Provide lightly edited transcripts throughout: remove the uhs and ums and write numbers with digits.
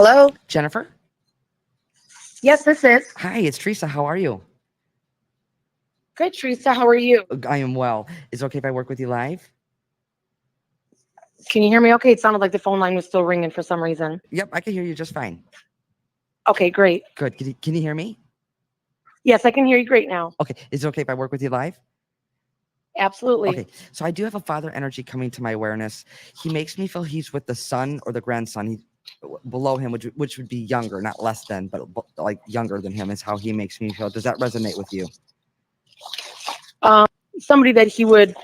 Hello? Jennifer? Yes, this is. Hi, it's Teresa. How are you? Good, Teresa. How are you? I am well. Is it okay if I work with you live? Can you hear me okay? It sounded like the phone line was still ringing for some reason. Yep, I can hear you just fine. Okay, great. Good. Can you hear me? Yes, I can hear you great now. Okay. Is it okay if I work with you live? Absolutely. Okay. So I do have a father energy coming to my awareness. He makes me feel he's with the son or the grandson. He's below him, which would be younger, not less than, but like younger than him is how he makes me feel. Does that resonate with you? Um, Somebody that he would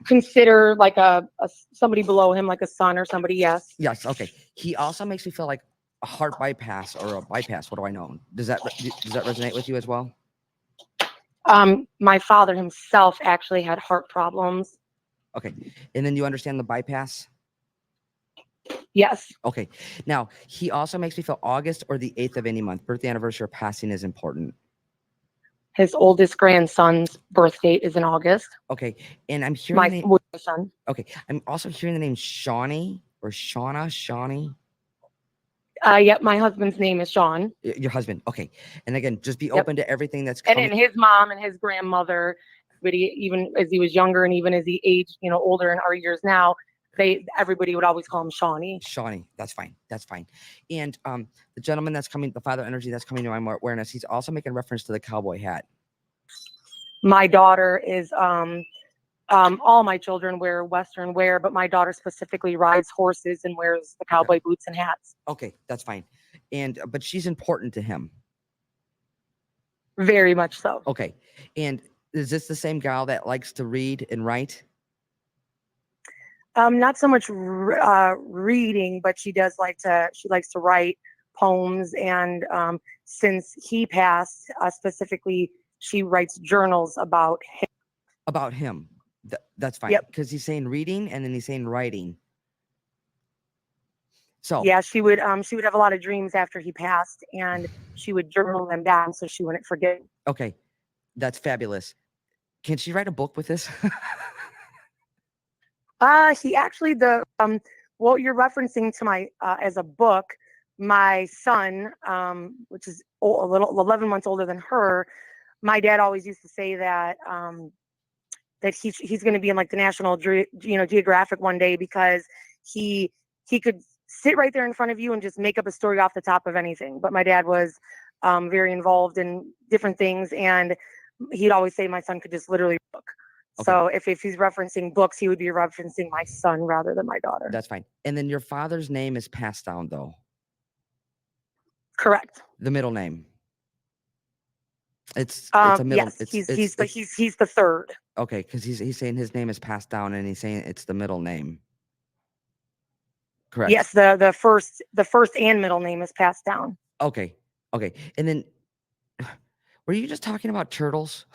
consider like a somebody below him, like a son or somebody. Yes. Yes. Okay. He also makes me feel like a heart bypass or a bypass. What do I know? Does that resonate with you as well? My father himself actually had heart problems. Okay. And then you understand the bypass? Yes. Okay. Now, he also makes me feel August or the 8th of any month. Birthday, anniversary, or passing is important. His oldest grandson's birth date is in August. Okay. And I'm hearing My son. Okay. I'm also hearing the name Shawnee or Shawnee. Yep, my husband's name is Sean. Your husband. Okay. And again, just be open to everything that's And coming. then his mom and his grandmother, but even as he was younger and even as he aged, older in our years now, everybody would always call him Shawnee. Shawnee. That's fine. That's fine. And the gentleman that's coming, the father energy that's coming to my awareness, he's also making reference to the cowboy hat. My daughter is all my children wear Western wear, but my daughter specifically rides horses and wears the cowboy boots and hats. Okay, that's fine. But she's important to him. Very much so. Okay. And is this the same gal that likes to read and write? Not so much reading, but she likes to write poems. And since he passed, specifically, she writes journals about him. About him. That's fine. Yep. Because he's saying reading and then he's saying writing. So yeah, she would have a lot of dreams after he passed, and she would journal them down so she wouldn't forget. Okay, that's fabulous. Can she write a book with this? He actually what you're referencing to my as a book, my son, which is a little 11 months older than her, my dad always used to say that that he's going to be in like the National Geographic one day because he could sit right there in front of you and just make up a story off the top of anything. But my dad was very involved in different things, and he'd always say my son could just literally book. Okay. So if he's referencing books, he would be referencing my son rather than my daughter. That's fine. And then your father's name is passed down, though. Correct. The middle name. It's a middle. Yes, he's the third. Okay, because he's saying his name is passed down, and he's saying it's the middle name. Correct. Yes, the first and middle name is passed down. Okay. And then, were you just talking about turtles?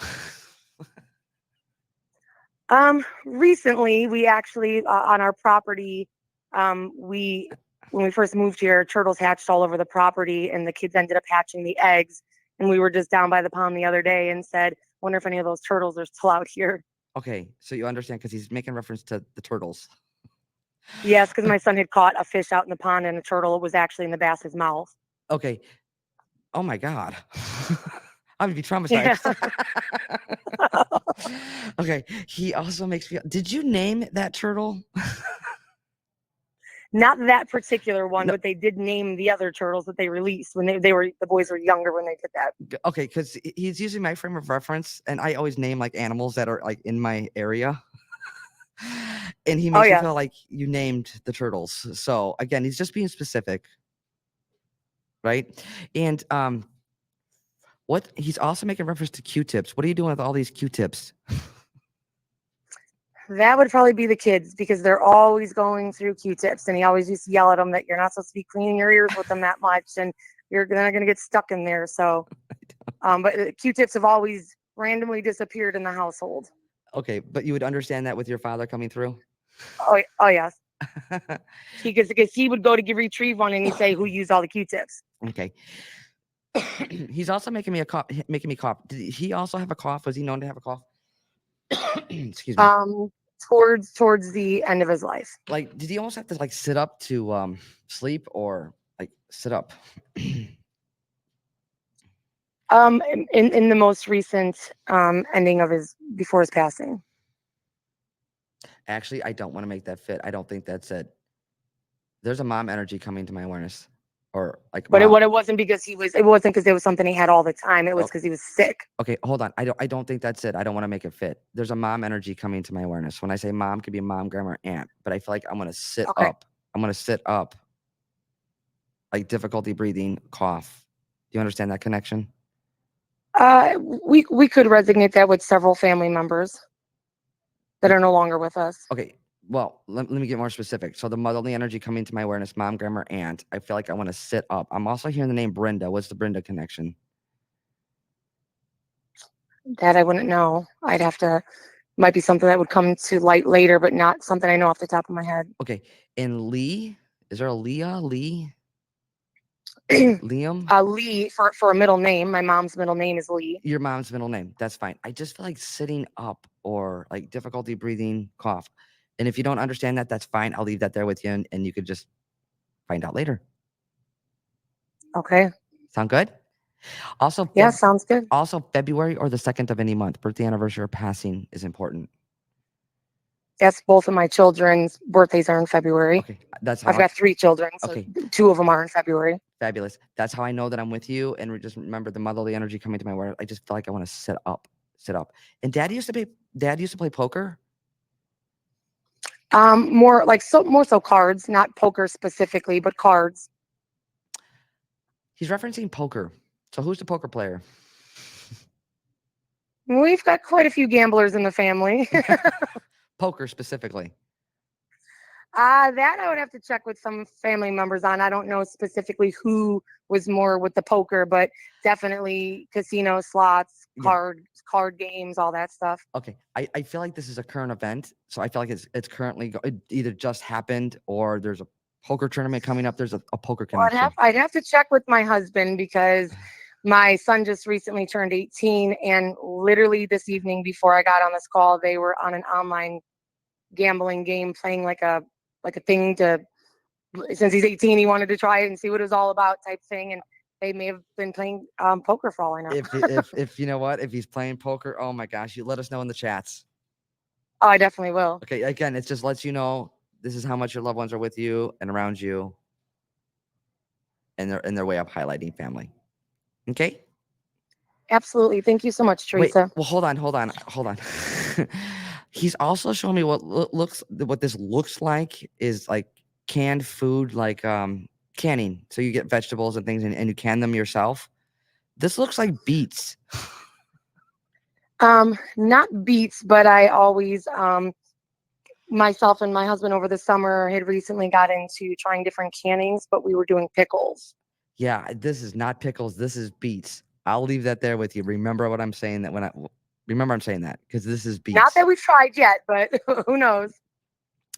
Recently, we actually on our property, when we first moved here, turtles hatched all over the property, and the kids ended up hatching the eggs. And we were just down by the pond the other day and said, "Wonder if any of those turtles are still out here." Okay, so you understand because he's making reference to the turtles. Yes, because my son had caught a fish out in the pond, and a turtle was actually in the bass's mouth. Okay. Oh my God. I would be traumatized. Yeah. Okay. He also makes me. Did you name that turtle? Not that particular one, no. But they did name the other turtles that they released when the boys were younger when they did that. Okay, because he's using my frame of reference, and I always name like animals that are like in my area. And he makes me feel like you named the turtles. So again, he's just being specific, right? And what he's also making reference to Q-tips. What are you doing with all these Q-tips? That would probably be the kids because they're always going through Q-tips, and he always used to yell at them that you're not supposed to be cleaning your ears with them that much, and they're not going to get stuck in there. So, but Q-tips have always randomly disappeared in the household. Okay, but you would understand that with your father coming through? Oh yes. Because he would go to retrieve one, and he'd say, "Who used all the Q-tips?" Okay. He's also making me cough. Did he also have a cough? Was he known to have a cough? Excuse me. towards the end of his life. Like, did he almost have to like sit up to sleep or like sit up? In the most recent ending of his before his passing. Actually, I don't want to make that fit. I don't think that's it. There's a mom energy coming to my awareness, or like But mom. it wasn't because it wasn't because it was something he had all the time. It was because he was sick. Okay, hold on. I don't think that's it. I don't want to make it fit. There's a mom energy coming to my awareness. When I say mom, could be mom, grandma, aunt. But I feel like I'm gonna sit Okay. up. I'm gonna sit up. Like difficulty breathing, cough. Do you understand that connection? We could resonate that with several family members that are no longer with us. Okay. Well, let me get more specific. So the motherly energy coming to my awareness, mom, grandma, aunt. I feel like I want to sit up. I'm also hearing the name Brenda. What's the Brenda connection? That I wouldn't know. I'd have to. Might be something that would come to light later, but not something I know off the top of my head. Okay. And Lee, is there a Leah? Lee? Liam? Lee for a middle name. My mom's middle name is Lee. Your mom's middle name. That's fine. I just feel like sitting up or like difficulty breathing, cough. And if you don't understand that, that's fine. I'll leave that there with you and you could just find out later. Okay. Sound good? Also, yeah, sounds good. Also, February or the 2nd of any month, birthday, anniversary, or passing is important. Yes, both of my children's birthdays are in February. Okay, that's how I've got 3 children, so okay. 2 of them are in February. Fabulous. That's how I know that I'm with you. And just remember the motherly energy coming to my word. I just feel like I want to sit up. And Dad used to play poker. More so cards, not poker specifically, but cards. He's referencing poker. So who's the poker player? We've got quite a few gamblers in the family. Poker specifically. That I would have to check with some family members on. I don't know specifically who was more with the poker, but definitely casino, slots, card games, all that stuff. Okay, I feel like this is a current event, so I feel like it's currently it either just happened or there's a poker tournament coming up. There's a poker connection. Well, I'd have to check with my husband because my son just recently turned 18, and literally this evening before I got on this call, they were on an online gambling game playing like a thing to, since he's 18, he wanted to try it and see what it was all about type thing. And they may have been playing poker for all I know. If you know what, if he's playing poker, oh my gosh, you let us know in the chats. Oh, I definitely will. Okay, again, it just lets you know this is how much your loved ones are with you and around you, and they're in their way of highlighting family. Okay. Absolutely. Thank you so much, Teresa. Wait, well, hold on. He's also showing me what this looks like is like canned food, like canning. So you get vegetables and things and you can them yourself. This looks like beets. Not beets, but I always myself and my husband over the summer had recently got into trying different cannings, but we were doing pickles. Yeah, this is not pickles. This is beets. I'll leave that there with you. Remember what I'm saying that remember I'm saying that because this is beets. Not that we've tried yet, but who knows?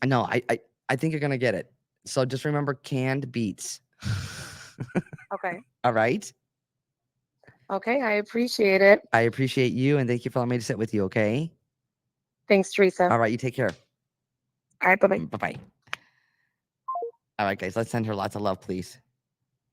No, I think you're gonna get it. So just remember canned beets. Okay. All right. Okay, I appreciate it. I appreciate you and thank you for allowing me to sit with you. Okay. Thanks, Teresa. All right, you take care. All right, bye-bye. Bye-bye. All right, guys, let's send her lots of love, please.